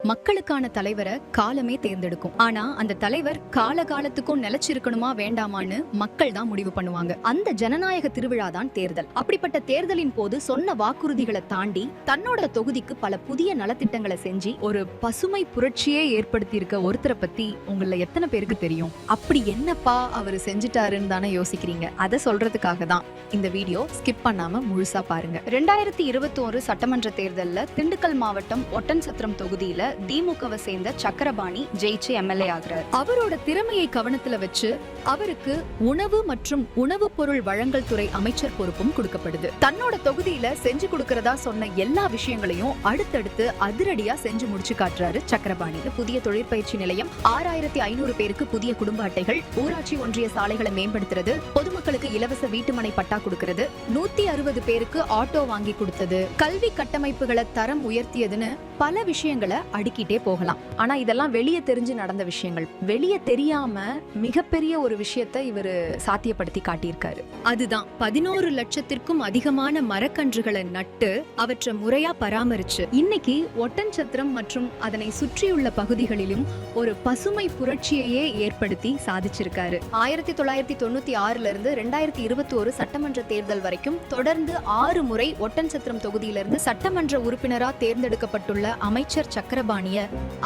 மக்களுக்கான தலைவரை காலமே தேர்ந்தெடுக்கும். ஆனா அந்த தலைவர் காலகாலத்துக்கும் நிலைச்சிருக்கணுமா வேண்டாமான்னு மக்கள் தான் முடிவு பண்ணுவாங்க. அந்த ஜனநாயக திருவிழா தான் தேர்தல். அப்படிப்பட்ட தேர்தலின் போது சொன்ன வாக்குறுதிகளை தாண்டி தன்னோட தொகுதிக்கு பல புதிய நலத்திட்டங்களை செஞ்சு ஒரு பசுமை புரட்சியே ஏற்படுத்தி இருக்க ஒருத்தரை பத்தி உங்கள எத்தனை பேருக்கு தெரியும்? அப்படி என்னப்பா அவரு செஞ்சுட்டாருன்னு தானே யோசிக்கிறீங்க. அதை சொல்றதுக்காக தான் இந்த வீடியோ ஸ்கிப் பண்ணாம முழுசா பாருங்க. 2021 சட்டமன்ற தேர்தல்ல திண்டுக்கல் மாவட்டம் ஒட்டன்சத்திரம் தொகுதியில திமுகவை சேர்ந்த சக்கரபாணி ஜெயிச்சு எம்எல்ஏ ஆகிறார். அவரோட திறமையை கவனத்துல வச்சு அவருக்கு உணவு மற்றும் உணவுப் பொருள் வழங்கல் துறை அமைச்சர் பொறுப்பும் கொடுக்கப்படுது. தன்னோட தொகுதியில செஞ்சு கொடுக்கறதா சொன்ன எல்லா விஷயங்களையும் அடுத்தடுத்து அதிரடியா செஞ்சு முடிச்சு காட்டுறாரு சக்கரபாணி. புதிய தொழிற்பயிற்சி நிலையம், 6500 பேருக்கு புதிய குடும்ப அட்டைகள், ஊராட்சி ஒன்றிய சாலைகளை மேம்படுத்துறது, பொதுமக்களுக்கு இலவச வீட்டுமனை பட்டா கொடுக்கறது, 160 பேருக்கு ஆட்டோ வாங்கி கொடுத்தது, கல்வி கட்டமைப்புகளை தரம் உயர்த்தியதுன்னு பல விஷயங்களை அடுக்கிட்டே போகலாம். ஆனா இதெல்லாம் வெளியே தெரிஞ்சு நடந்த விஷயங்கள். வெளியே தெரியாம மிகப்பெரிய ஒரு விஷயத்தை இவரு சாத்தியப்படுத்தி காட்டியிருக்காரு. அதுதான் 11 லட்சத்திற்கும் அதிகமான மரக்கன்றுகளை நட்டு அவற்றை முறையா பராமரிச்சு இன்னைக்கு ஒட்டன்சத்திரம் மற்றும் அதனை சுற்றியுள்ள பகுதிகளிலும் ஒரு பசுமை புரட்சியையே ஏற்படுத்தி சாதிச்சிருக்காரு. 1996 இருந்து 2021 சட்டமன்ற தேர்தல் வரைக்கும் தொடர்ந்து 6 முறை ஒட்டன்சத்திரம் தொகுதியிலிருந்து சட்டமன்ற உறுப்பினரா தேர்ந்தெடுக்கப்பட்டுள்ள அமைச்சர் சக்கரபாணிய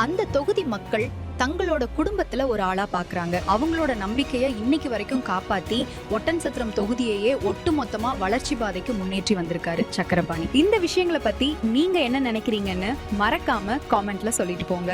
அந்த தொகுதி மக்கள் தங்களோட குடும்பத்துல ஒரு ஆளா பாக்குறாங்க. அவங்களோட நம்பிக்கையை இன்னைக்கு வரைக்கும் காப்பாத்தி ஒட்டன்சத்திரம் தொகுதியையே ஒட்டுமொத்தமா வளர்ச்சி பாதைக்கு முன்னேற்றி வந்திருக்காரு சக்கரபாணி. இந்த விஷயங்களை பத்தி நீங்க என்ன நினைக்கிறீங்கன்னு மறக்காம காமெண்ட்ல சொல்லிட்டு போங்க.